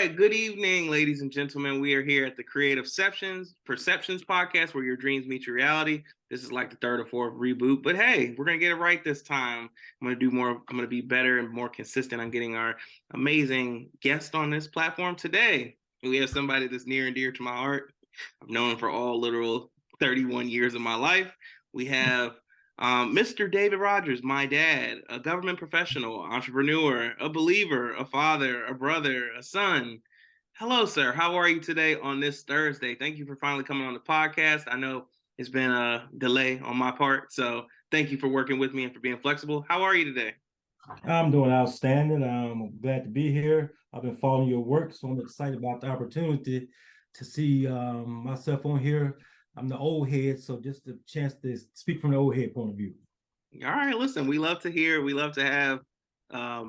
right. Good evening, ladies and gentlemen. We are here at the Creative Perceptions podcast, where your dreams meet your reality. This is like the third or fourth reboot, but hey, we're gonna get it right this time. I'm gonna do more. I'm gonna be better and more consistent on getting our amazing guest on this platform today. We have somebody that's near and dear to my heart. I've known him for all literal 31 years of my life. We have Mr. David Rogers, my dad, a government professional, entrepreneur, a believer, a father, a brother, a son. Hello, sir. How are you today on this Thursday? Thank you for finally coming on the podcast. I know it's been a delay on my part, so thank you for working with me and for being flexible. How are you today? I'm doing outstanding. I'm glad to be here. I've been following your work, so I'm excited about the opportunity to see myself on here. I'm the old head, so just a chance to speak from the old head point of view. All right, listen, we love to hear, we love to have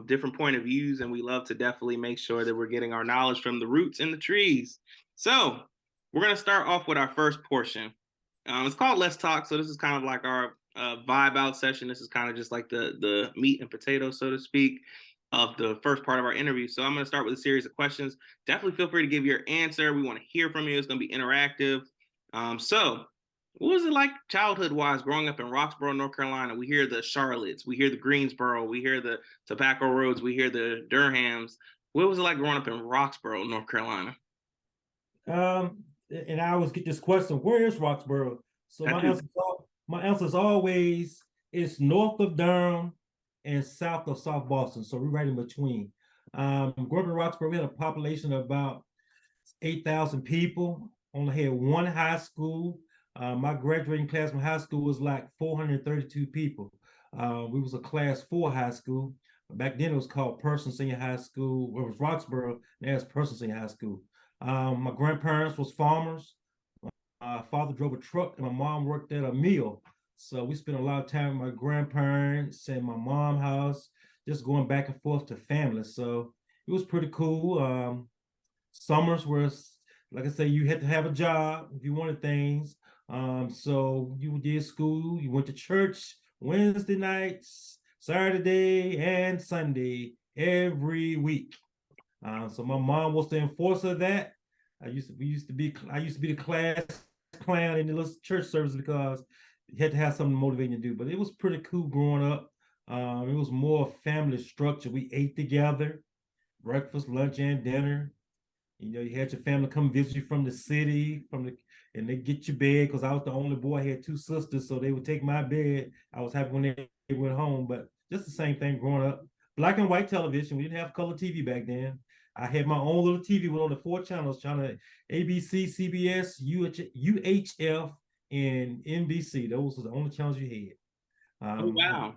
different point of views, and we love to definitely make sure that we're getting our knowledge from the roots and the trees. So we're going to start off with our first portion. It's called Let's Talk. So this is kind of like our vibe out session. This is kind of just like the meat and potatoes, so to speak, of the first part of our interview. So I'm going to start with a series of questions. Definitely feel free to give your answer. We want to hear from you. It's going to be interactive. So what was it like childhood-wise growing up in Roxborough, North Carolina? We hear the Charlottes, we hear the Greensboro, we hear the Tobacco Roads, we hear the Durhams. What was it like growing up in Roxborough, North Carolina? And I always get this question: where is Roxborough? So my answer is always it's north of Durham and south of South Boston. So we're right in between. Growing up in Roxborough, we had a population of about 8,000 people. Only had one high school. My graduating class from high school was like 432 people. We was a class 4 high school. Back then it was called Person Senior High School. It was Roxborough. Now it's Person Senior High School. My grandparents was farmers. My father drove a truck and my mom worked at a mill. So we spent a lot of time with my grandparents and my mom's house, just going back and forth to family. So it was pretty cool. Summers were, like I say, you had to have a job if you wanted things. So you did school, you went to church Wednesday nights, Saturday, and Sunday every week. So my mom was the enforcer of that. I used to be the class clown in the little church service because you had to have something motivating to do. But it was pretty cool growing up. It was more family structure. We ate together, breakfast, lunch, and dinner. You know, you had your family come visit you from the city, and they get your bed because I was the only boy. I had 2 sisters, so they would take my bed. I was happy when they went home, but just the same thing growing up. Black and white television. We didn't have color TV back then. I had my own little TV with only 4 channels, channel ABC, CBS, UHF, and NBC. Those were the only channels you had. Oh, wow.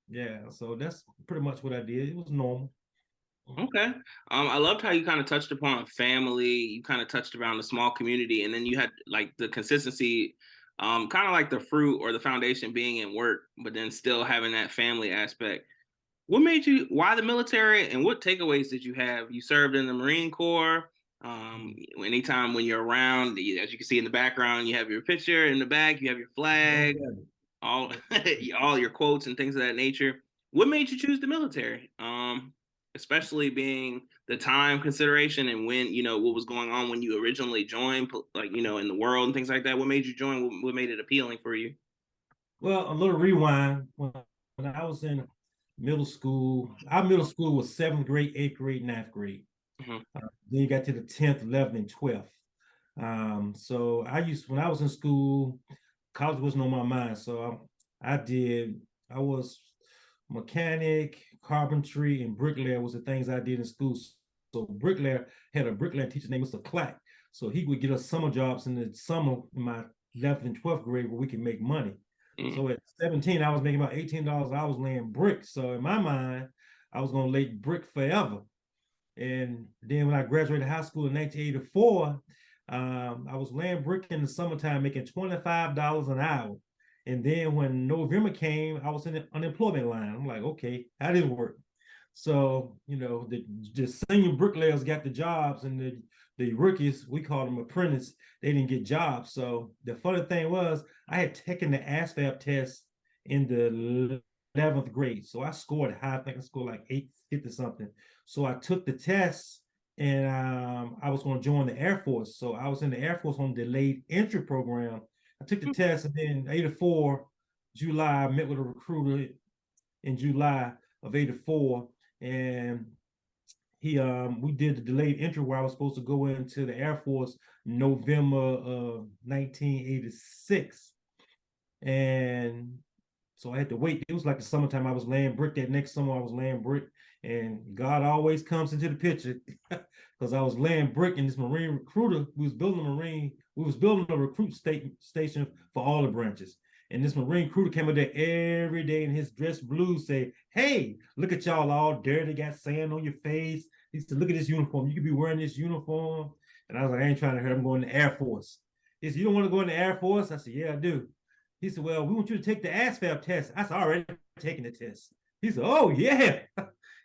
Yeah, so that's pretty much what I did. It was normal. Okay. I loved how you kind of touched upon family. You kind of touched around the small community, and then you had like the consistency, kind of like the fruit or the foundation being in work, but then still having that family aspect. What made you? Why the military, and what takeaways did you have? You served in the Marine Corps. Anytime when you're around, as you can see in the background, you have your picture in the back. You have your flag, all all your quotes and things of that nature. What made you choose the military? Especially being the time consideration and when what was going on when you originally joined, like in the world and things like that. What made you join? What made it appealing for you? Well, a little rewind. When I was in middle school, our middle school was 7th grade, 8th grade, 9th grade. Mm-hmm. Then you got to the 10th, 11th, and 12th. So when I was in school, college wasn't on my mind. So I was mechanic, carpentry, and bricklayer was the things I did in school. So bricklayer had a bricklayer teacher named Mr. Clack. So he would get us summer jobs in the summer in my 11th and 12th grade where we could make money. So at 17, I was making about $18. I was laying bricks. So in my mind, I was going to lay brick forever. And then when I graduated high school in 1984, I was laying brick in the summertime, making $25 an hour. And then when November came, I was in the unemployment line. I'm like, okay, how does it work? So, the senior bricklayers got the jobs, and the rookies, we call them apprentices, they didn't get jobs. So the funny thing was, I had taken the ASVAB test in the 11th grade. So I scored high. I think I scored like 850 something. So I took the test and I was going to join the Air Force. So I was in the Air Force on delayed entry program. I took the test, and then '84 July, I met with a recruiter in July of '84, and we did the delayed entry where I was supposed to go into the Air Force November of 1986, and so I had to wait. It was like the summertime. I was laying brick. That next summer I was laying brick, and God always comes into the picture because I was laying brick, and this Marine recruiter, we was building a recruit station for all the branches. And this Marine recruiter came up there every day in his dress blue, say, "Hey, look at y'all all dirty, got sand on your face." He said, "Look at this uniform. You could be wearing this uniform." And I was like, "I ain't trying to hurt. I'm going to the Air Force." He said, "You don't want to go in the Air Force?" I said, "Yeah, I do." He said, "Well, we want you to take the ASVAB test." I said, "Already taking the test." He said, "Oh, yeah."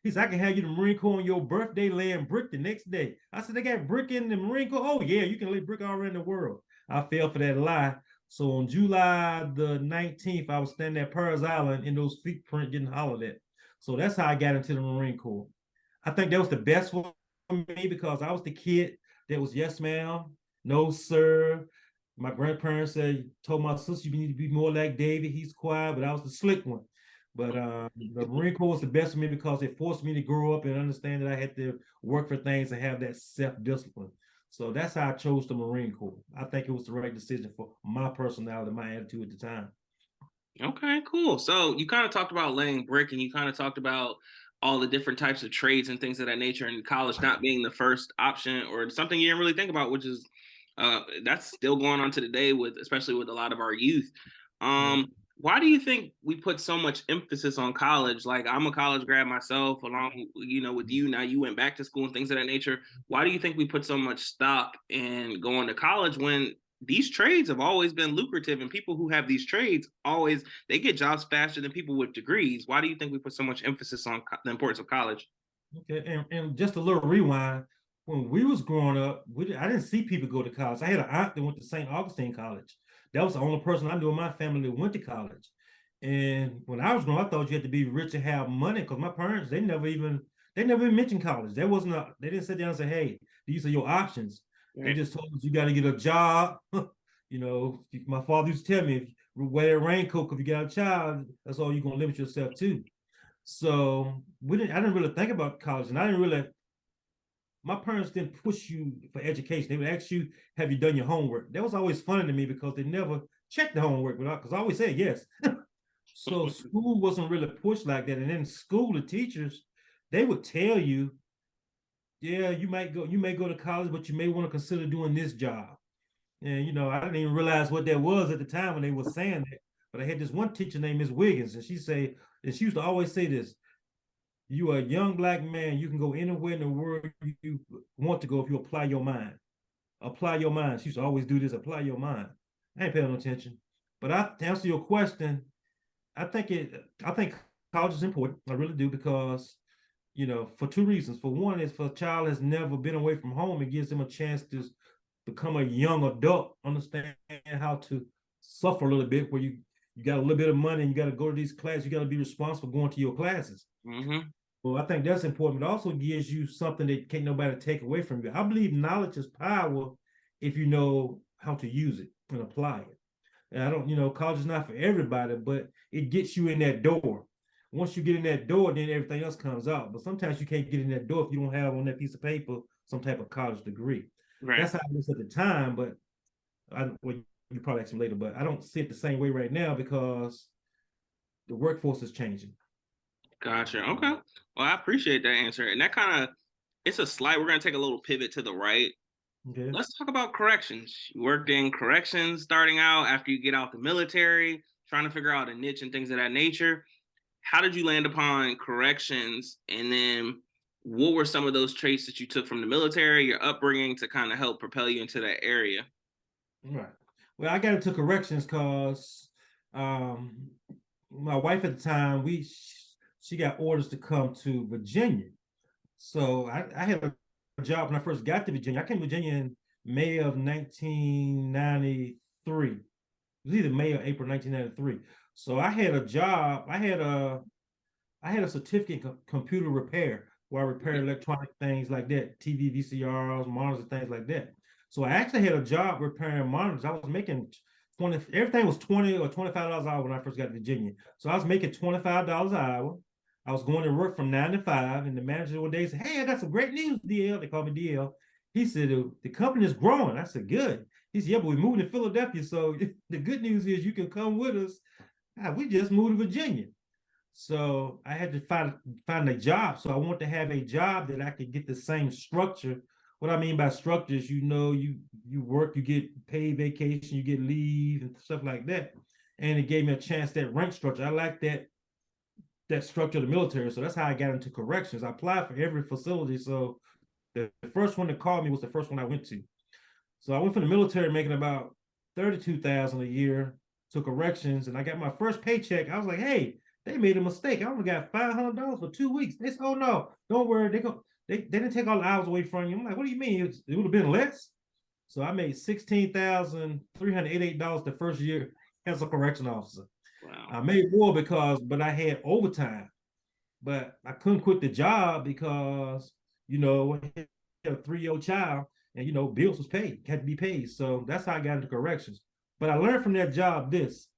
He said, "I can have you the Marine Corps on your birthday laying brick the next day." I said, "They got brick in the Marine Corps?" "Oh, yeah, you can lay brick all around the world." I fell for that lie. So on July the 19th, I was standing at Paris Island in those feet print getting hollered at. So that's how I got into the Marine Corps. I think that was the best for me because I was the kid that was yes, ma'am, no, sir. My grandparents told my sister, "You need to be more like David. He's quiet," but I was the slick one. But the Marine Corps was the best for me because it forced me to grow up and understand that I had to work for things and have that self-discipline. So that's how I chose the Marine Corps. I think it was the right decision for my personality, my attitude at the time. Okay, cool. So you kind of talked about laying brick, and you kind of talked about all the different types of trades and things of that nature, and college not being the first option or something you didn't really think about, which is that's still going on to today with especially with a lot of our youth. Right. Why do you think we put so much emphasis on college? Like I'm a college grad myself, along with you. Now you went back to school and things of that nature. Why do you think we put so much stock in going to college when these trades have always been lucrative, and people who have these trades always they get jobs faster than people with degrees? Why do you think we put so much emphasis on the importance of college? Okay, and just a little rewind. When we was growing up, I didn't see people go to college. I had an aunt that went to St. Augustine College. That was the only person I knew in my family that went to college. And when I was growing up, I thought you had to be rich and have money because my parents, they never even mentioned college. They didn't sit down and say, "Hey, these are your options." They Right. just told us you got to get a job. My father used to tell me, if you wear a raincoat, if you got a child, that's all you're gonna limit yourself to. So I didn't really think about college, and my parents didn't push you for education. They would ask you, "Have you done your homework?" That was always funny to me because they never checked the homework, because I always said yes. So school wasn't really pushed like that. And in school, the teachers, they would tell you, "Yeah, you may go to college, but you may want to consider doing this job." And I didn't even realize what that was at the time when they were saying that. But I had this one teacher named Miss Wiggins, and she used to always say this: "You are a young black man. You can go anywhere in the world you want to go if you apply your mind. Apply your mind." She used to always do this: apply your mind. I ain't paying no attention. But to answer your question, I think college is important. I really do because for two reasons. For one, is for a child has never been away from home, it gives them a chance to become a young adult, understand how to suffer a little bit, where you got a little bit of money and you got to go to these classes, you got to be responsible going to your classes. Mm-hmm. Well, I think that's important, but also gives you something that can't nobody take away from you. I believe knowledge is power if you know how to use it and apply it. And I don't, college is not for everybody, but it gets you in that door. Once you get in that door, then everything else comes out. But sometimes you can't get in that door if you don't have on that piece of paper some type of college degree. Right. That's how it was at the time, but well, you probably ask me later, but I don't see it the same way right now because the workforce is changing. Gotcha. Okay. Well, I appreciate that answer. And that kind of it's a slight. We're gonna take a little pivot to the right. Okay. Let's talk about corrections. You worked in corrections starting out after you get out the military, trying to figure out a niche and things of that nature. How did you land upon corrections? And then what were some of those traits that you took from the military, your upbringing to kind of help propel you into that area? Right. Well, I got into corrections because um, my wife at the time, she got orders to come to Virginia. So I had a job when I first got to Virginia. I came to Virginia in May of 1993. It was either May or April 1993. So I had a job. I had a certificate in computer repair, where I repair electronic things like that, TV, VCRs, monitors, things like that. So I actually had a job repairing monitors. I was making 20, everything was 20 or $25 an hour when I first got to Virginia. So I was making $25 an hour. I was going to work from 9 to 5, and the manager one day said, "Hey, I got some great news, DL." They call me DL. He said, "The company is growing." I said, "Good." He said, "Yeah, but we're moving to Philadelphia. So the good news is you can come with us." We just moved to Virginia. So I had to find a job. So I want to have a job that I could get the same structure. What I mean by structure is, you work, you get paid vacation, you get leave and stuff like that. And it gave me a chance, that rank structure. I like that structure of the military. So that's how I got into corrections. I applied for every facility. So the first one that called me was the first one I went to. So I went from the military making about 32,000 a year to corrections, and I got my first paycheck. I was like, "Hey, they made a mistake. I only got $500 for 2 weeks." They said, "Oh no, don't worry. They didn't take all the hours away from you." I'm like, "What do you mean? It would have been less." So I made $16,388 the first year as a correction officer. Wow. I made more but I had overtime. But I couldn't quit the job because, I had a 3-year-old child, and bills was paid, had to be paid. So that's how I got into corrections. But I learned from that job this,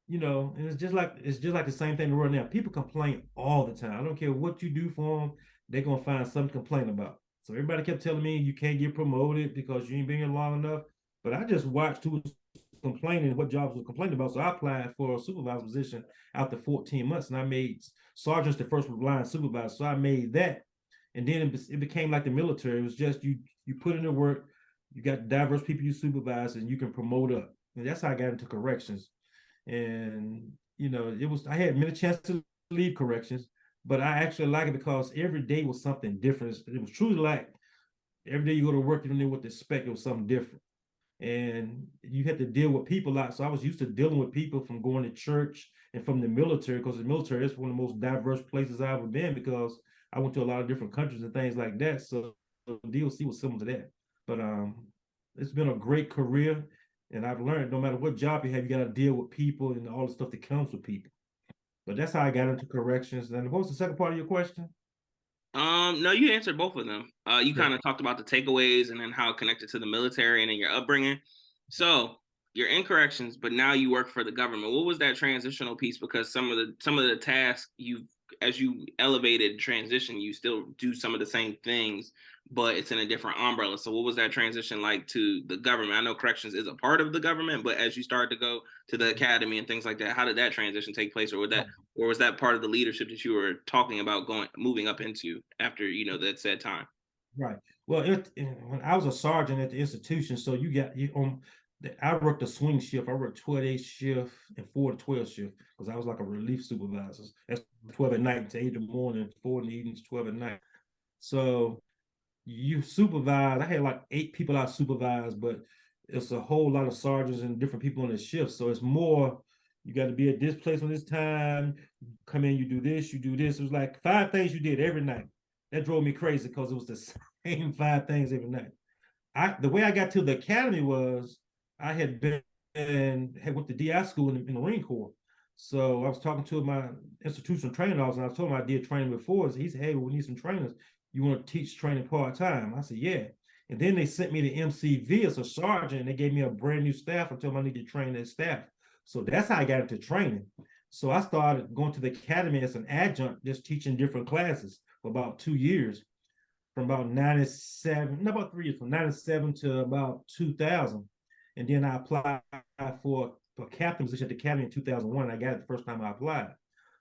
and it's just like the same thing in the world now. People complain all the time. I don't care what you do for them, they're gonna find something to complain about. So everybody kept telling me you can't get promoted because you ain't been here long enough. But I just watched who was complaining, what jobs was complaining about. So I applied for a supervisor position after 14 months, and I made sergeant's the first line supervisor. So I made that, and then it became like the military. It was just you put in the work, you got diverse people you supervise, and you can promote up. And that's how I got into corrections. And I had many chances to leave corrections, but I actually like it because every day was something different. It was truly like every day you go to work, you don't know what to expect. It was something different, and you had to deal with people a lot. So I was used to dealing with people from going to church and from the military, because the military is one of the most diverse places I've ever been, because I went to a lot of different countries and things like that. So DOC was similar to that. But it's been a great career, and I've learned no matter what job you have, you got to deal with people and all the stuff that comes with people. But that's how I got into corrections. And what was the second part of your question? No, you answered both of them. You Yeah. kind of talked about the takeaways and then how it connected to the military and then your upbringing. So you're in corrections, but now you work for the government. What was that transitional piece? Because some of the tasks as you elevated transition, you still do some of the same things, but it's in a different umbrella. So what was that transition like to the government? I know corrections is a part of the government, but as you started to go to the academy and things like that, how did that transition take place, or was that part of the leadership that you were talking about moving up into after that said time? Right. Well, when I was a sergeant at the institution, so you got you I worked a swing shift. I worked 12-day shift and 4 to 12 shift, because I was like a relief supervisor. That's 12 at night to 8 in the morning, 4 in the evenings, 12 at night. So you supervise. I had like 8 people I supervised, but it's a whole lot of sergeants and different people on the shift. So it's more, you got to be at this place on this time. Come in, you do this, you do this. It was like 5 things you did every night. That drove me crazy because it was the same 5 things every night. The way I got to the academy was I had been and had went to DI school in the Marine Corps. So I was talking to my institutional training officer, and I told him I did training before. So he said, "Hey, we need some trainers. You want to teach training part-time?" I said, "Yeah." And then they sent me to MCV as a sergeant, and they gave me a brand new staff and told me I need to train that staff. So that's how I got into training. So I started going to the academy as an adjunct, just teaching different classes for about 2 years, from about 97, no, about 3 years, from 97 to about 2000. And then I applied for captain position at the academy in 2001. I got it the first time I applied.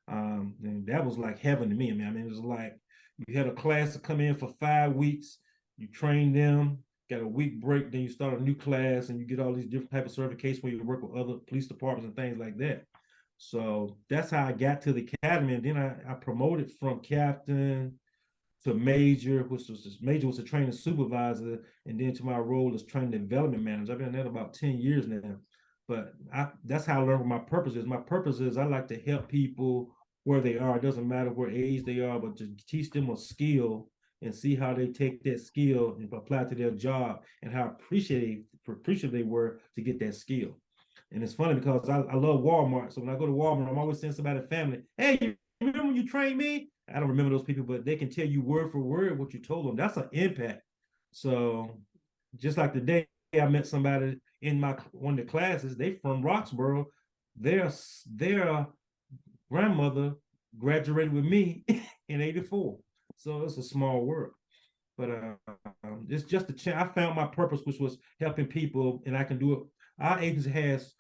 And that was like heaven to me, man. I mean, it was like you had a class to come in for 5 weeks, you train them, got a week break, then you start a new class, and you get all these different type of certifications where you work with other police departments and things like that. So that's how I got to the academy. And then I promoted from captain to major, major was a training supervisor, and then to my role as training development manager. I've been there about 10 years now. But that's how I learned what my purpose is. My purpose is I like to help people where they are. It doesn't matter what age they are, but to teach them a skill and see how they take that skill and apply it to their job, and how appreciative they were to get that skill. And it's funny because I love Walmart. So when I go to Walmart, I'm always saying somebody family, "Hey, remember when you trained me? I don't remember those people, but they can tell you word for word what you told them. That's an impact. So just like the day I met somebody in my one of the classes, they from Roxborough. Their grandmother graduated with me in '84. So it's a small world. But it's just a chance. I found my purpose, which was helping people, and I can do it. Our agency has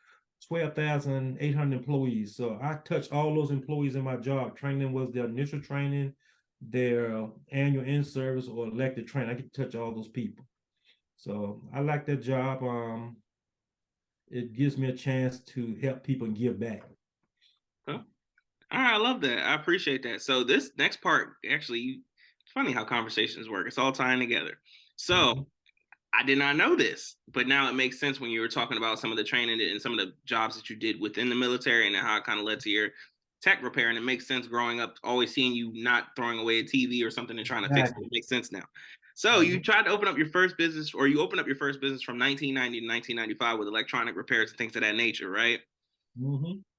12,800 employees. So I touch all those employees in my job. Training was their initial training, their annual in-service or elected training. I get to touch all those people. So I like that job. It gives me a chance to help people and give back. Huh? All right, I love that. I appreciate that. So this next part, actually, it's funny how conversations work. It's all tying together. So I did not know this, but now it makes sense when you were talking about some of the training and some of the jobs that you did within the military and how it kind of led to your tech repair. And it makes sense growing up, always seeing you not throwing away a TV or something and trying to fix it. It makes sense now. So you tried to open up your first business, or you opened up your first business from 1990 to 1995 with electronic repairs and things of that nature, right?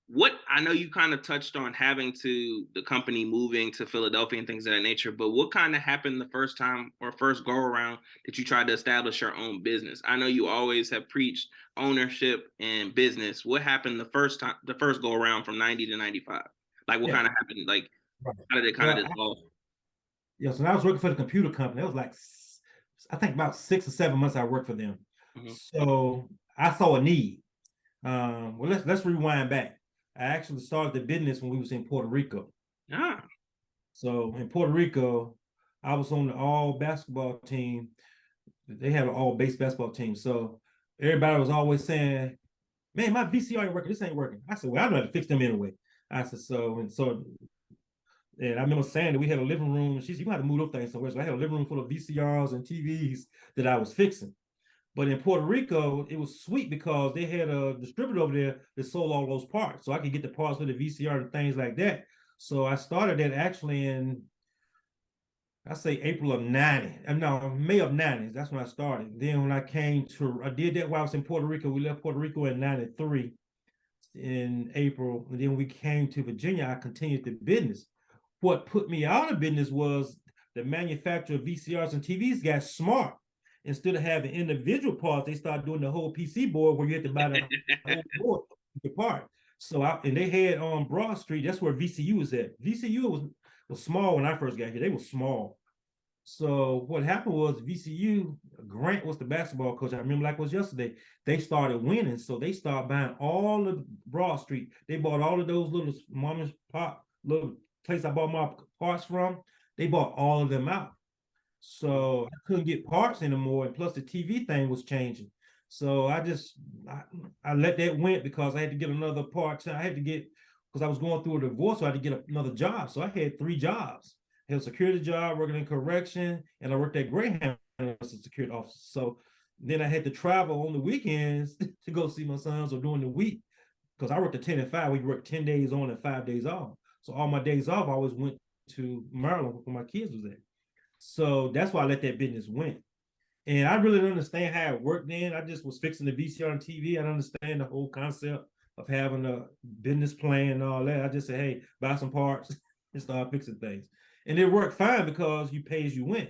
What, I know you kind of touched on having to the company moving to Philadelphia and things of that nature, but what kind of happened the first time or first go around that you tried to establish your own business? I know you always have preached ownership and business. What happened the first go around from 90 to 95? Like what kind of happened? Like how did it kind of dissolve? So I was working for the computer company. It was like, I think about 6 or 7 months I worked for them. So I saw a need. Well, let's rewind back. I actually started the business when we was in Puerto Rico. So in Puerto Rico, I was on the all basketball team. They have an all base basketball team. So everybody was always saying, man, my VCR ain't working. This ain't working. I said, well, I know how to fix them anyway. I said, and I remember saying that we had a living room. And she said, you got to move those things somewhere. So I had a living room full of VCRs and TVs that I was fixing. But in Puerto Rico, it was sweet because they had a distributor over there that sold all those parts. So I could get the parts for the VCR and things like that. So I started that actually in, I say April of 90. No, May of 90. That's when I started. Then when I did that while I was in Puerto Rico. We left Puerto Rico in 93 in April. And then we came to Virginia. I continued the business. What put me out of business was the manufacturer of VCRs and TVs got smart. Instead of having individual parts, they started doing the whole PC board where you had to buy the whole board, the part. So and they had on Broad Street, that's where VCU was at. VCU was small when I first got here. They were small. So what happened was VCU, Grant was the basketball coach. I remember like it was yesterday. They started winning. So they started buying all of Broad Street. They bought all of those little mom and pop, little place I bought my parts from. They bought all of them out. So I couldn't get parts anymore, and plus the TV thing was changing. So I let that went because I had to get another part. I had to get, because I was going through a divorce, so I had to get another job. So I had 3 jobs. I had a security job, working in correction, and I worked at Greyhound as a security officer. So then I had to travel on the weekends to go see my sons or during the week, because I worked at 10 and 5. We worked 10 days on and 5 days off. So all my days off, I always went to Maryland where my kids was at. So that's why I let that business went. And I really didn't understand how it worked then. I just was fixing the VCR and TV. I didn't understand the whole concept of having a business plan and all that. I just said, hey, buy some parts and start fixing things. And it worked fine because you pay as you went.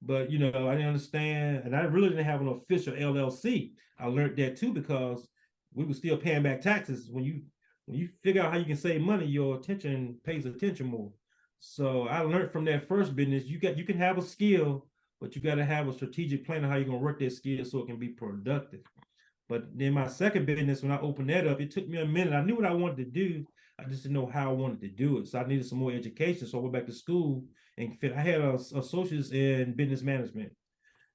But, I didn't understand. And I really didn't have an official LLC. I learned that too because we were still paying back taxes. When you figure out how you can save money, your attention pays attention more. So I learned from that first business, you can have a skill, but you got to have a strategic plan of how you're going to work that skill so it can be productive. But then my second business, when I opened that up, it took me a minute. I knew what I wanted to do. I just didn't know how I wanted to do it. So I needed some more education. So I went back to school and I had an associate's in business management.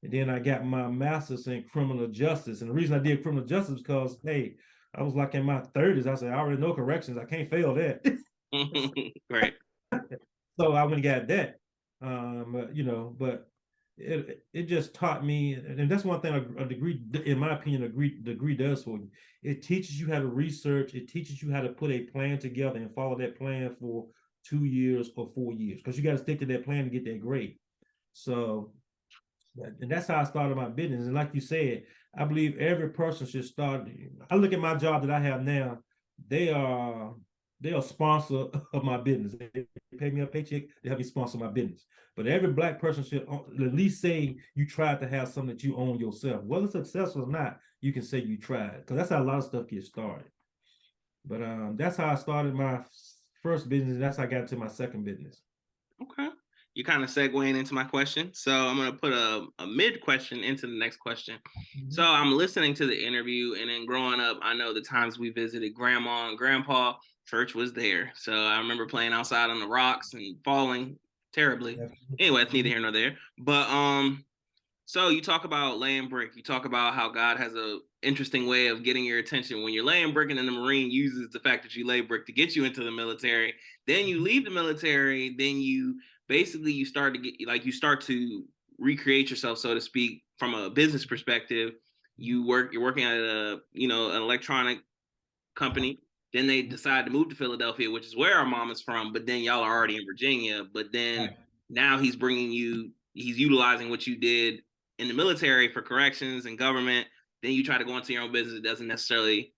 And then I got my master's in criminal justice. And the reason I did criminal justice is because, hey, I was like in my 30s. I said, I already know corrections. I can't fail that. Right. So I went and got that. But it just taught me, and that's one thing a degree, in my opinion, a degree does for you. It teaches you how to research. It teaches you how to put a plan together and follow that plan for 2 years or 4 years, because you got to stick to that plan to get that grade. So, and that's how I started my business. And like you said, I believe every person should start. I look at my job that I have now. They are they're a sponsor of my business. They pay me a paycheck, they help me sponsor my business. But every Black person should at least say you tried to have something that you own yourself. Whether successful or not, you can say you tried, because that's how a lot of stuff gets started. But that's how I started my first business. That's how I got into my second business. Okay. You're kind of segueing into my question. So I'm going to put a mid question into the next question. Mm-hmm. So I'm listening to the interview, and then growing up, I know the times we visited grandma and grandpa, church was there. So I remember playing outside on the rocks and falling terribly. Anyway, it's neither here nor there. But so you talk about laying brick. You talk about how God has a interesting way of getting your attention when you're laying brick, and then the Marine uses the fact that you lay brick to get you into the military. Then you leave the military. Then you basically you start to recreate yourself, so to speak, from a business perspective. You're working at an electronic company. Then they decide to move to Philadelphia, which is where our mom is from. But then y'all are already in Virginia. But then now he's utilizing what you did in the military for corrections and government. Then you try to go into your own business. It doesn't necessarily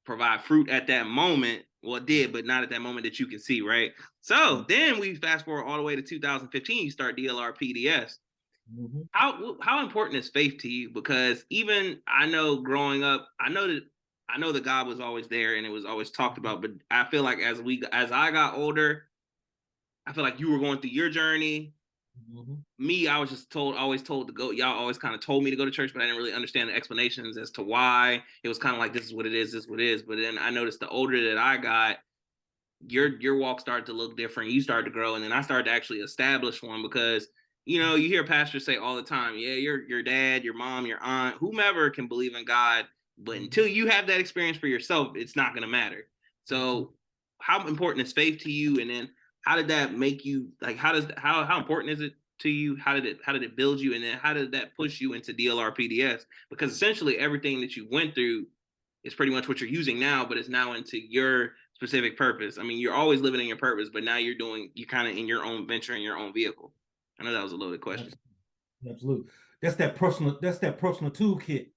provide fruit at that moment. Well, it did, but not at that moment that you can see, right? So then we fast forward all the way to 2015. You start DLR PDS. Mm-hmm. How important is faith to you? Because even I know growing up, I know that God was always there and it was always talked about. But I feel like as I got older, I feel like you were going through your journey. Mm-hmm. Me, I was just always told to go. Y'all always kind of told me to go to church, but I didn't really understand the explanations as to why. It was kind of like, this is what it is, this is what it is. But then I noticed the older that I got, your walk started to look different. You started to grow, and then I started to actually establish one, because you hear pastors say all the time, yeah, your dad, your mom, your aunt, whomever can believe in God, but until you have that experience for yourself, it's not going to matter. So how important is faith to you? And then how did that make you, like, how important is it to you? How did it build you? And then how did that push you into DLR PDS? Because essentially everything that you went through is pretty much what you're using now, but it's now into your specific purpose. I mean, you're always living in your purpose, but now you're kind of in your own venture, in your own vehicle. I know that was a loaded question. Absolutely. That's that personal toolkit.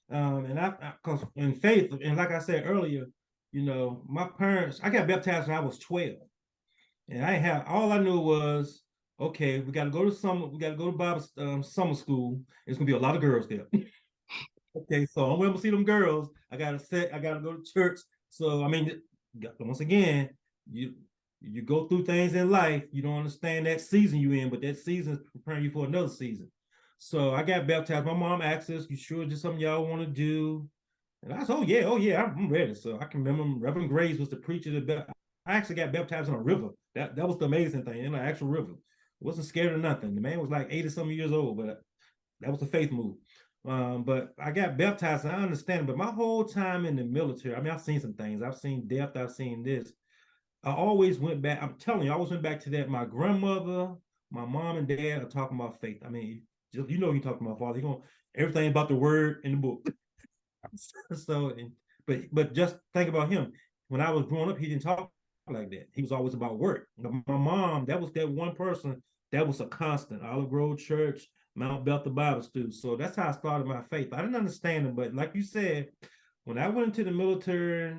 And because in faith, and like I said earlier, my parents, I got baptized when I was 12. And all I knew was, okay, we got to go to Bible summer school. It's gonna be a lot of girls there. Okay, so I'm gonna see them girls. I gotta go to church. So I mean, once again, you go through things in life. You don't understand that season you're in, but that season is preparing you for another season. So I got baptized. My mom asked us, "You sure just something y'all want to do?" And I said, "Oh yeah, I'm ready." So I can remember Reverend Graves was the preacher I actually got baptized in a river. That was the amazing thing, in an actual river. I wasn't scared of nothing. The man was like 80-some years old, but that was a faith move. But I got baptized, and I understand. But my whole time in the military, I mean, I've seen some things. I've seen death. I've seen this. I always went back. I'm telling you, I always went back to that. My grandmother, my mom, and dad are talking about faith. I mean, you're talking about Father. You're going everything about the word in the book. So, but just think about him. When I was growing up, he didn't talk like that. He was always about work. My mom, that was that one person that was a constant. Olive Grove Church, Mount Bethel Bible School. So that's how I started my faith. I didn't understand it, but like you said, when I went into the military,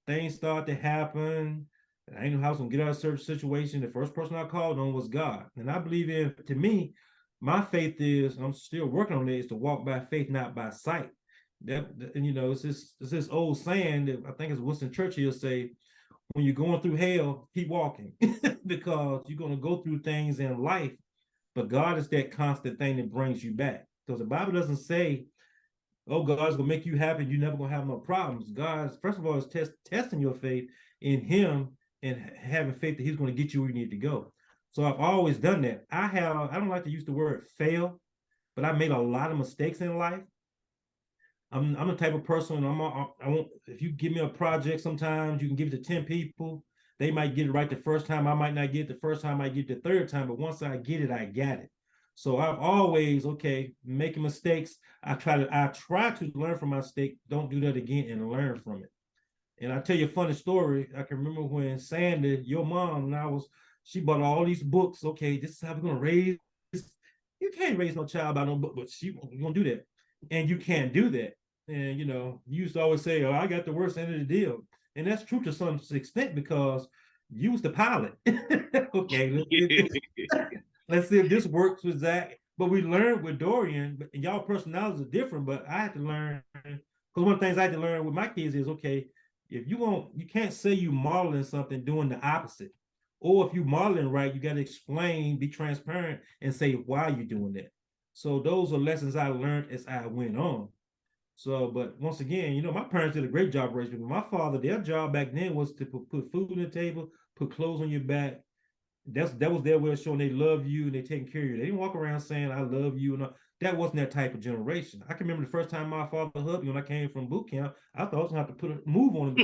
things started to happen. I didn't know how I was gonna get out of a certain situation. The first person I called on was God. And I believe to me, my faith is, I'm still working on it, is to walk by faith, not by sight. It's this old saying that I think it's Winston Churchill say, when you're going through hell, keep walking, because you're going to go through things in life, but God is that constant thing that brings you back. Because the Bible doesn't say, oh, God's going to make you happy, you're never going to have no problems. God, first of all, is testing your faith in him and having faith that he's going to get you where you need to go. So I've always done that. I don't like to use the word fail, but I made a lot of mistakes in life. I'm the type of person, if you give me a project, sometimes you can give it to 10 people. They might get it right the first time. I might not get it the first time, I might get it the third time, but once I get it, I got it. So I've always, making mistakes. I try to learn from my mistake. Don't do that again, and learn from it. And I tell you a funny story. I can remember when Sandy, your mom, she bought all these books. Okay, this is how we're gonna raise. You can't raise no child by no book, but you're gonna do that. And you can't do that. And you used to always say, "Oh, I got the worst end of the deal," and that's true to some extent because you was the pilot. Okay, let's see if this works with Zach. But we learned with Dorian, and y'all personalities are different. But I had to learn because one of the things I had to learn with my kids is okay, if you can't say you modeling something doing the opposite. Or if you modeling right, you got to explain, be transparent, and say why you're doing that. So those are lessons I learned as I went on. So, but once again, my parents did a great job raising me. My father, their job back then was to put food on the table, put clothes on your back. That was their way of showing they love you and they taking care of you. They didn't walk around saying I love you and all. That wasn't that type of generation. I can remember the first time my father hugged me when I came from boot camp. I thought I was gonna have to put a move on him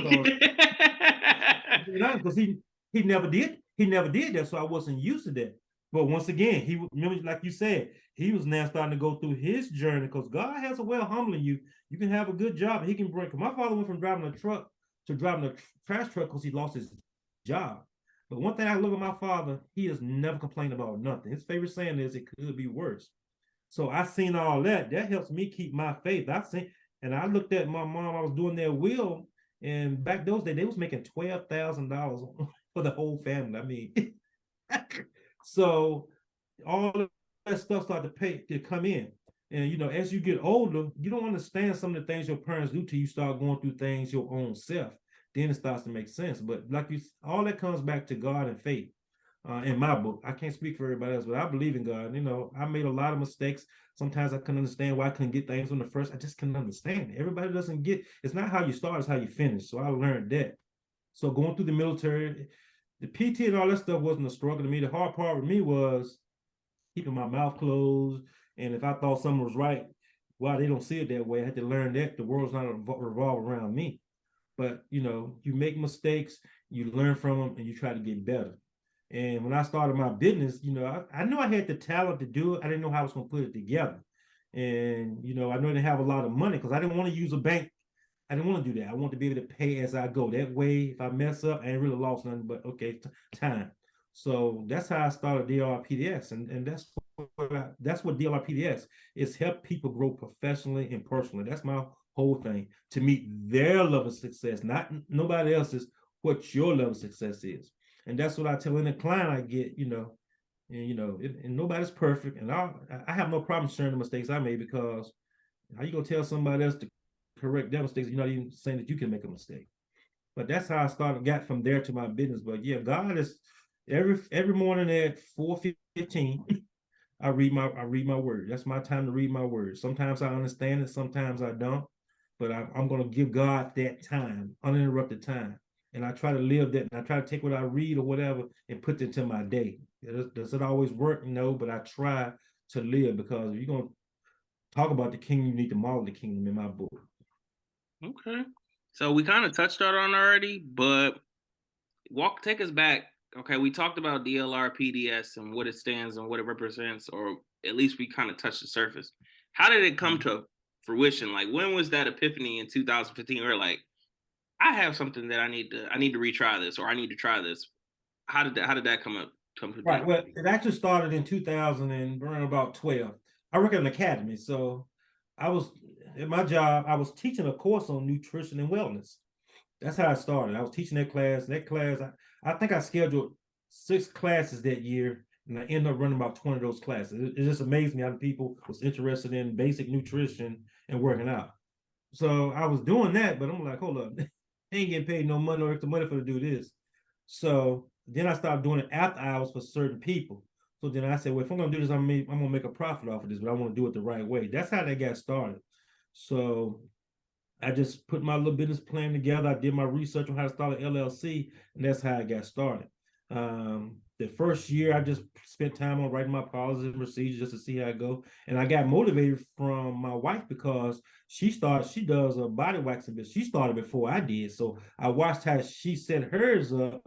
because he never did. He never did that, so I wasn't used to that. But once again, he remember, like you said, he was now starting to go through his journey because God has a way of humbling you. You can have a good job. He can bring. My father went from driving a truck to driving a trash truck because he lost his job. But one thing I look at my father, he has never complained about nothing. His favorite saying is, "It could be worse." So I seen all that. That helps me keep my faith. I seen, and I looked at my mom. I was doing their will, and back those days they was making $12,000 for the whole family. I mean, so all that stuff started to come in. And as you get older, you don't understand some of the things your parents do till you start going through things your own self. Then it starts to make sense. But like all that comes back to God and faith. In my book, I can't speak for everybody else, but I believe in God. I made a lot of mistakes. Sometimes I couldn't understand why I couldn't get things on the first. I just couldn't understand it. Everybody doesn't get. It's not how you start; it's how you finish. So I learned that. So going through the military, the PT and all that stuff wasn't a struggle to me. The hard part with me was keeping my mouth closed. And if I thought something was right, well, they don't see it that way. I had to learn that the world's not revolve around me. But you make mistakes, you learn from them, and you try to get better. And when I started my business, I knew I had the talent to do it. I didn't know how I was going to put it together. And I know I didn't have a lot of money because I didn't want to use a bank. I didn't want to do that. I want to be able to pay as I go. That way, if I mess up, I ain't really lost nothing but time. So that's how I started DLRPDS, and that's what DLRPDS is: help people grow professionally and personally. That's my whole thing, to meet their level of success, not nobody else's. What your level of success is, and that's what I tell any client I get. And nobody's perfect, and I have no problem sharing the mistakes I made because how you gonna tell somebody else to correct their mistakes? You're not even saying that you can make a mistake. But that's how I got from there to my business. But yeah, God is every morning at 4:15. I read my word. That's my time to read my word. Sometimes I understand it, sometimes I don't. But I'm going to give God that time, uninterrupted time. And I try to live that. And I try to take what I read or whatever and put it into my day. Does it always work? No, but I try to live, because if you're going to talk about the kingdom, you need to model the kingdom in my book. Okay. So we kind of touched on it already, but take us back. Okay, we talked about DLR PDS and what it stands and what it represents, or at least we kind of touched the surface. How did it come to fruition? Like, when was that epiphany in 2015? Or like, I have something that I need to retry this, or I need to try this. How did that come to Right. Well, it actually started in 2000 and around about 12. I work at an academy, so I was at my job. I was teaching a course on nutrition and wellness. That's how I started. I was teaching that class. I think I scheduled 6 classes that year, and I ended up running about 20 of those classes. It just amazed me how the people was interested in basic nutrition and working out. So I was doing that, but I'm like, hold up, I ain't getting paid no money or extra money for to do this. So then I started doing it after hours for certain people. So then I said, well, if I'm gonna do this, I'm gonna make a profit off of this, but I want to do it the right way. That's how that got started. So I just put my little business plan together. I did my research on how to start an LLC, and that's how I got started. The first year, I just spent time on writing my policies and procedures just to see how it go. And I got motivated from my wife because she does a body waxing business. She started before I did. So I watched how she set hers up,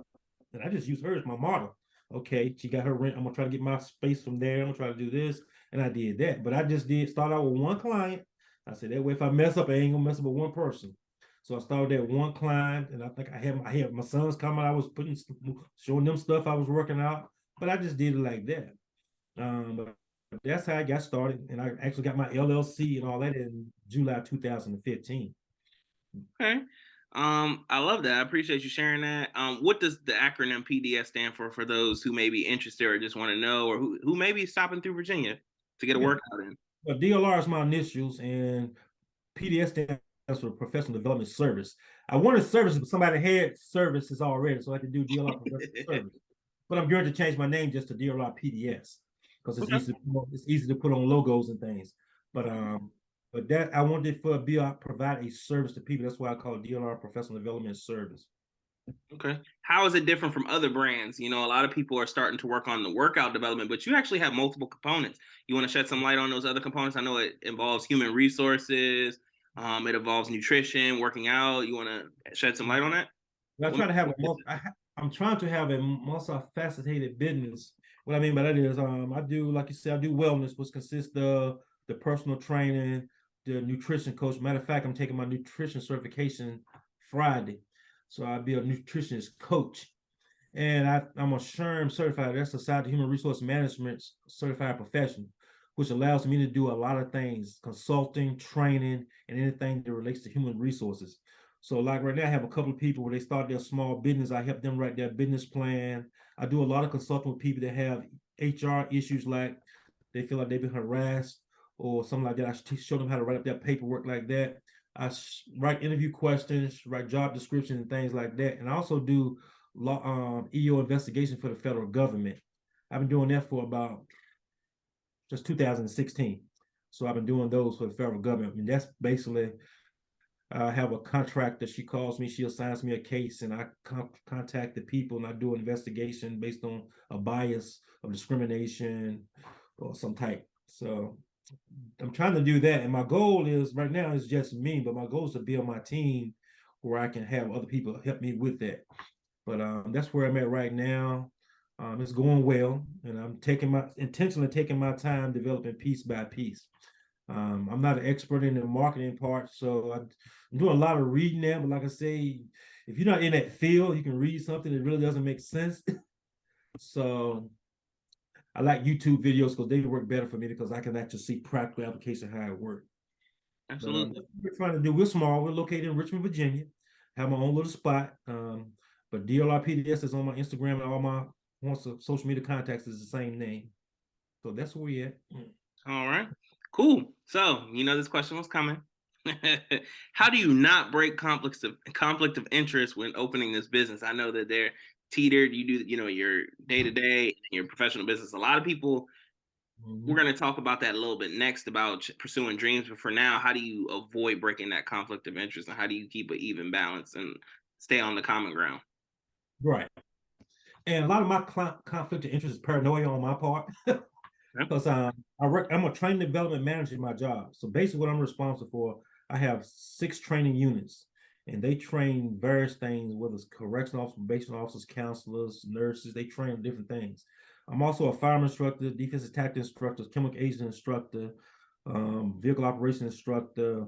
and I just used her as my model. Okay, she got her rent. I'm gonna try to get my space from there. I'm gonna try to do this. And I did that. But I just start out with one client. I said that way if I mess up, I ain't gonna mess up with one person. So I started that one client, and I think I had my sons coming. I was showing them stuff I was working out, but I just did it like that. But that's how I got started, and I actually got my LLC and all that in July 2015. Okay. I love that. I appreciate you sharing that. What does the acronym PDS stand for those who may be interested or just want to know, or who may be stopping through Virginia to get a Yeah. workout in? Well, DLR is my initials, and PDS stands for Professional Development Service. I wanted service, but somebody had services already, so I had to do DLR Professional Service. But I'm going to change my name just to DLR PDS because it's Okay. easy to put on logos and things. But that I wanted for provide a service to people. That's why I call it DLR Professional Development Service. Okay. How is it different from other brands? You know, a lot of people are starting to work on the workout development, but you actually have multiple components. You want to shed some light on those other components? I know it involves human resources, it involves nutrition, working out. You want to shed some light on that? I try to have I'm trying to have a multifaceted business. What I mean by that is, I do, like you said, I do wellness, which consists of the personal training, the nutrition coach. Matter of fact, I'm taking my nutrition certification Friday, so I'll be a nutritionist coach. And I'm a SHRM certified. That's a Society of Human Resource Management certified professional, which allows me to do a lot of things: consulting, training, and anything that relates to human resources. So, like right now, I have a couple of people where they start their small business. I help them write their business plan. I do a lot of consulting with people that have HR issues, like they feel like they've been harassed or something like that. I show them how to write up their paperwork like that. I write interview questions, write job descriptions, and things like that. And I also do EO investigation for the federal government. I've been doing that for about just 2016. So I've been doing those for the federal government. I mean, that's basically, I have a contractor. She calls me, she assigns me a case, and I contact the people and I do an investigation based on a bias of discrimination or some type. So I'm trying to do that. And my goal is right now is just me, but my goal is to build my team where I can have other people help me with that. But that's where I'm at right now. It's going well, and I'm intentionally taking my time developing piece by piece. I'm not an expert in the marketing part, so I'm doing a lot of reading there. But like I say, if you're not in that field, you can read something that really doesn't make sense. So I like YouTube videos because they work better for me because I can actually see practical application how it works. Absolutely. We're trying to do. We're small. We're located in Richmond, Virginia. Have my own little spot. But DLRPDS is on my Instagram and all my social media contacts is the same name. So that's where we at. All right. Cool. So, you know, this question was coming. How do you not break conflict of interest when opening this business? I know that they're teetered. You do, you know, your day to day, your professional business. A lot of people. We're going to talk about that a little bit next about pursuing dreams. But for now, how do you avoid breaking that conflict of interest, and how do you keep an even balance and stay on the common ground? Right. And a lot of my conflict of interest is paranoia on my part. Because I'm a training development manager in my job. So basically what I'm responsible for, I have 6 training units, and they train various things, whether it's correctional officers, probation officers, counselors, nurses, they train different things. I'm also a firearm instructor, defensive tactics instructor, chemical agent instructor, vehicle operation instructor,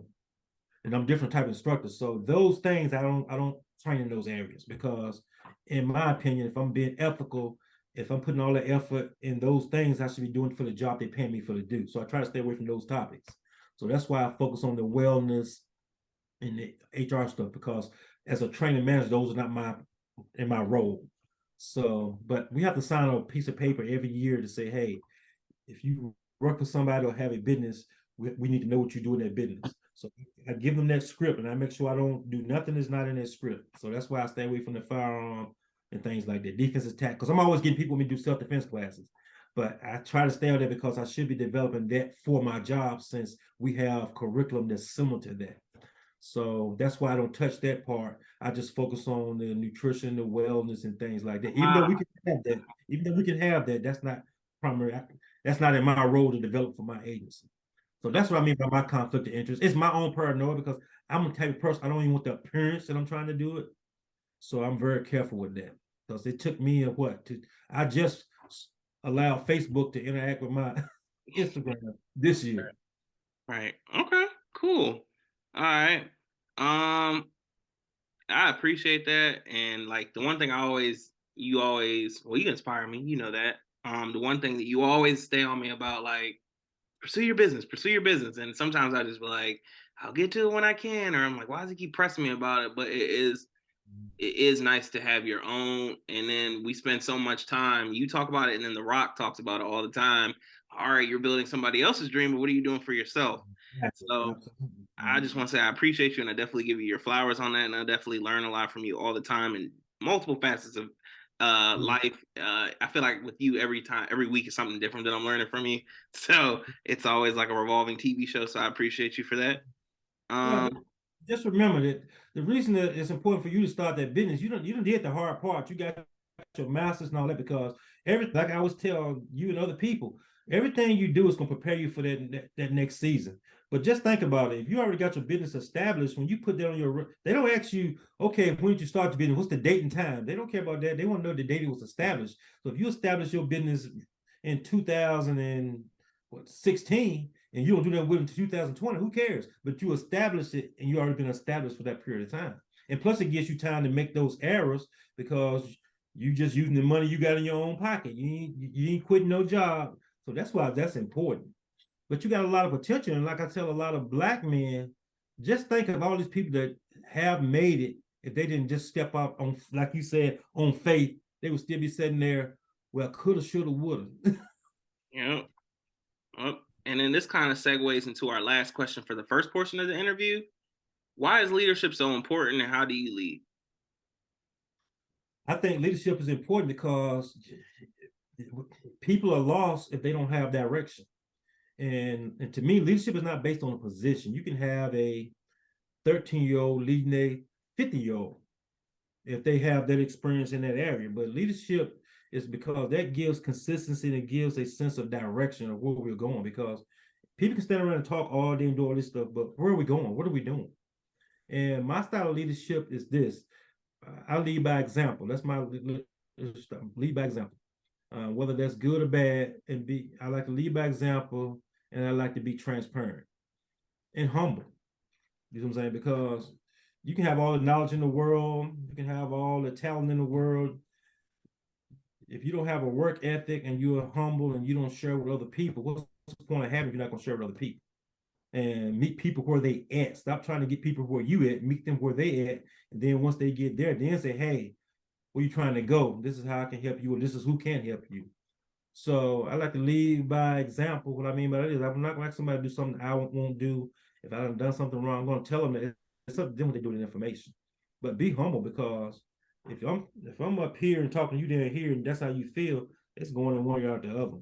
and I'm different type of instructors. So those things I don't train in those areas because, in my opinion, if I'm being ethical, if I'm putting all the effort in those things, I should be doing for the job they pay me for to do. So I try to stay away from those topics. So that's why I focus on the wellness and the HR stuff, because as a training manager, those are not my role. So, but we have to sign a piece of paper every year to say, hey, if you work for somebody or have a business, we need to know what you do in that business. So I give them that script, and I make sure I don't do nothing that's not in that script. So that's why I stay away from the firearm and things like that. Defensive attack, because I'm always getting people to do self-defense classes. But I try to stay on there because I should be developing that for my job, since we have curriculum that's similar to that. So that's why I don't touch that part. I just focus on the nutrition, the wellness, and things like that. Even though we can have that, that's not primary. That's not in my role to develop for my agency. So that's what I mean by my conflict of interest. It's my own paranoia because I'm the type of person, I don't even want the appearance that I'm trying to do it. So I'm very careful with that, because it took me I just allowed Facebook to interact with my Instagram this year. Right. Okay. Cool. All right. I appreciate that. And like the one thing you inspire me, you know that. The one thing that you always stay on me about, like, pursue your business. And sometimes I just be like, I'll get to it when I can, or I'm like, why does he keep pressing me about it? But it is nice to have your own. And then we spend so much time. You talk about it, and then The Rock talks about it all the time. All right, you're building somebody else's dream, but what are you doing for yourself? So Absolutely. I just want to say I appreciate you, and I definitely give you your flowers on that, and I definitely learn a lot from you all the time in multiple facets of life. I feel like with you, every week is something different that I'm learning from you. So it's always like a revolving TV show. So I appreciate you for that. Well, Um, just remember that the reason that it's important for you to start that business, you don't did the hard part. You got your masters and all that because like I always tell you and other people, everything you do is going to prepare you for that next season. But just think about it. If you already got your business established, when you put that on they don't ask you, okay, when did you start the business? What's the date and time? They don't care about that. They want to know the date it was established. So if you establish your business in 2016 and you don't do that with until 2020, who cares? But you establish it and you already been established for that period of time. And plus, it gives you time to make those errors because you just using the money you got in your own pocket. You ain't quitting no job. So that's why that's important. But you got a lot of potential. And like I tell a lot of black men, just think of all these people that have made it. If they didn't just step up on, like you said, on faith, they would still be sitting there, well, coulda, shoulda, woulda. you know, and then this kind of segues into our last question for the first portion of the interview. Why is leadership so important, and how do you lead? I think leadership is important because people are lost if they don't have direction. And to me, leadership is not based on a position. You can have a 13-year-old leading a 50-year-old if they have that experience in that area. But leadership is because that gives consistency and it gives a sense of direction of where we're going. Because people can stand around and talk all day and do all this stuff, but where are we going? What are we doing? And my style of leadership is this: I lead by example. That's my lead by example. Whether that's good or bad, I like to lead by example, and I like to be transparent and humble. You know what I'm saying? Because you can have all the knowledge in the world, you can have all the talent in the world. If you don't have a work ethic and you're humble and you don't share with other people, what's the point of having if you're not going to share with other people? And meet people where they at. Stop trying to get people where you at, meet them where they at. And then once they get there, then say, hey, where you trying to go? This is how I can help you, or this is who can help you. So I like to lead by example. What I mean by that is I'm not going to ask somebody to do something I won't do. If I've done something wrong, I'm going to tell them that it's up to them what they do with the information. But be humble, because if I'm up here and talking to you down here and that's how you feel, it's going in one ear out the other.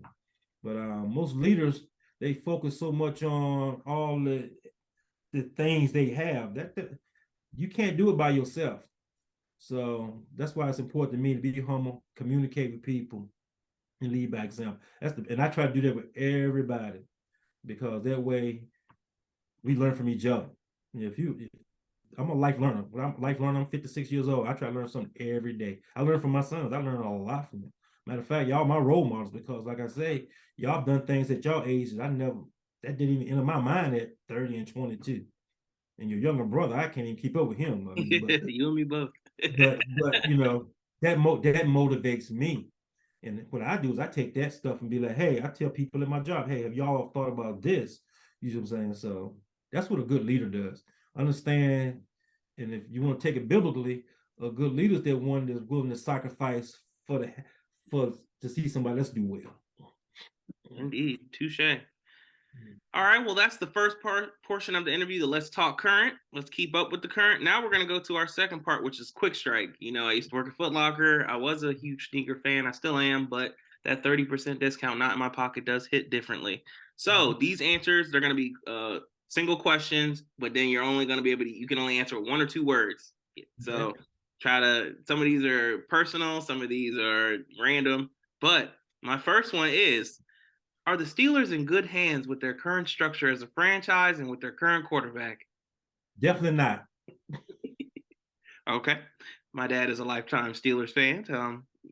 But most leaders, they focus so much on all the things they have that you can't do it by yourself. So that's why it's important to me to be humble, communicate with people, and lead by example. And I try to do that with everybody because that way we learn from each other. I'm a life learner. When I'm life learner, I'm 56 years old. I try to learn something every day. I learn from my sons. I learn a lot from them. Matter of fact, y'all my role models because, like I say, y'all done things at y'all age that didn't even enter my mind at 30 and 22. And your younger brother, I can't even keep up with him. I mean, You and me both. but that motivates me. And what I do is I take that stuff and be like, hey, I tell people in my job, hey, have y'all thought about this? You know what I'm saying? So that's what a good leader does. Understand, and if you want to take it biblically, a good leader is that one that's willing to sacrifice for to see somebody else do well. Indeed, touche. All right, well, that's the first portion of the interview. The Let's Talk Current. Let's keep up with the current. Now we're going to go to our second part, which is Quick Strike. I used to work at Foot Locker. I was a huge sneaker fan. I still am, but that 30% discount not in my pocket does hit differently. So these answers, they're going to be single questions, but then you're only going to be you can only answer one or two words. So some of these are personal, some of these are random. But my first one is, are the Steelers in good hands with their current structure as a franchise and with their current quarterback? Definitely not. Okay. My dad is a lifetime Steelers fan.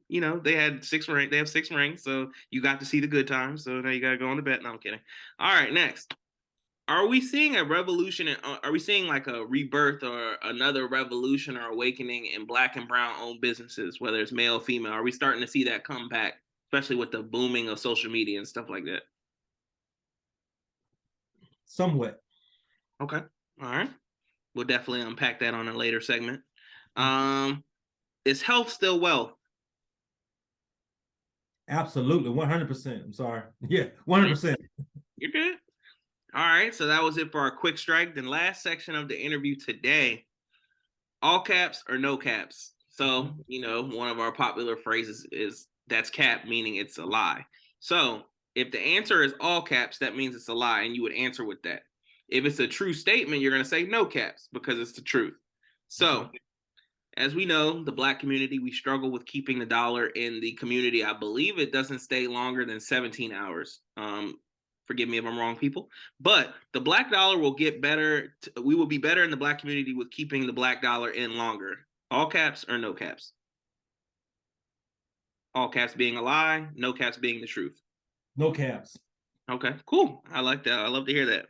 They had 6 rings. They have 6 rings, so you got to see the good times. So now you got to go on the bet. No, I'm kidding. All right, next. Are we seeing a revolution? Are we seeing like a rebirth or another revolution or awakening in Black and brown owned businesses, whether it's male, female? Are we starting to see that come back, especially with the booming of social media and stuff like that? Somewhat. Okay. All right. We'll definitely unpack that on a later segment. Mm-hmm. Is health still wealth? Absolutely, 100%. I'm sorry. Yeah, 100%. You're good. All right. So that was it for our quick strike. Then last section of the interview today, all caps or no caps. So, one of our popular phrases is that's cap, meaning it's a lie. So if the answer is all caps, that means it's a lie, and you would answer with that. If it's a true statement, you're going to say no caps because it's the truth. So, as we know, the Black community, we struggle with keeping the dollar in the community. I believe it doesn't stay longer than 17 hours. Forgive me if I'm wrong, people. But the Black dollar will get better. We will be better in the Black community with keeping the Black dollar in longer. All caps or no caps? All caps being a lie, no caps being the truth. No caps. Okay, cool. I like that. I love to hear that.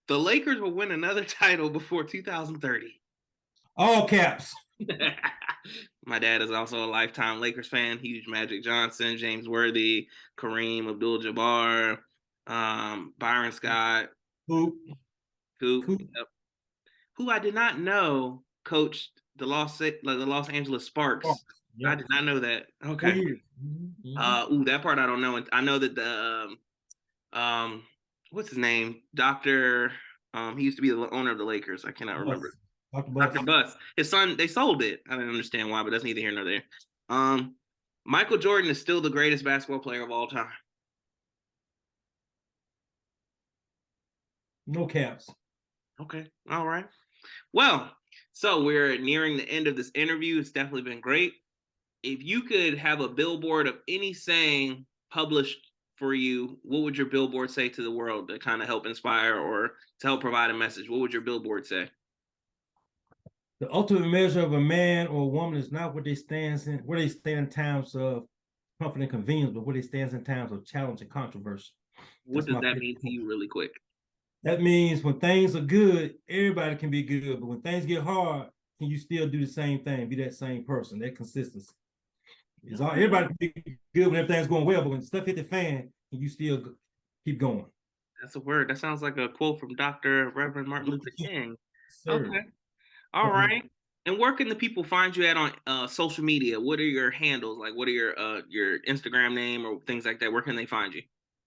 The Lakers will win another title before 2030. All caps. My dad is also a lifetime Lakers fan. Huge Magic Johnson, James Worthy, Kareem Abdul-Jabbar, Byron Scott, Coop. Yep. Who I did not know coached the Los Angeles Sparks. Yep. I did not know that. Okay. That part I don't know. I know that the what's his name? Dr. He used to be the owner of the Lakers. I cannot remember. Dr. Buss. His son, they sold it. I didn't understand why, but that's neither here nor there. Michael Jordan is still the greatest basketball player of all time. No caps. Okay. All right. Well, so we're nearing the end of this interview. It's definitely been great. If you could have a billboard of any saying published for you, what would your billboard say to the world to kind of help inspire or to help provide a message? What would your billboard say? The ultimate measure of a man or a woman is not what they stand in times of comfort and convenience, but what they stand in times of challenge and controversy. What does that mean to you, really quick? That means when things are good, everybody can be good, but when things get hard, can you still do the same thing, be that same person, that consistency? Everybody can be good when everything's going well, but when stuff hit the fan, can you still keep going? That's a word. That sounds like a quote from Dr. Reverend Martin Luther King. Sir. Okay. All right. And where can the people find you at on social media? What are your handles? Like, what are your Instagram name or things like that? Where can they find you?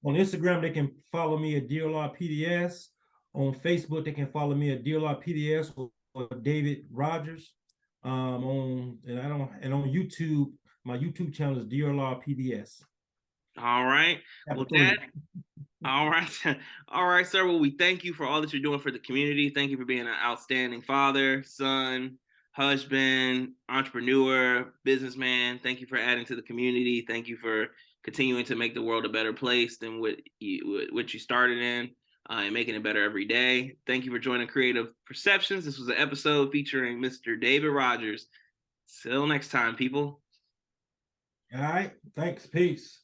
On Instagram, they can follow me at DLR PDS. On Facebook, they can follow me at DLR PDS or David Rogers. On YouTube, my YouTube channel is DLR PDS. All right. Well, Dad. All right. All right, sir. Well, we thank you for all that you're doing for the community. Thank you for being an outstanding father, son, husband, entrepreneur, businessman. Thank you for adding to the community. Thank you for continuing to make the world a better place than what you started in and making it better every day. Thank you for joining Creative Perceptions. This was an episode featuring Mr. David Rogers. Till next time, people. All right. Thanks. Peace.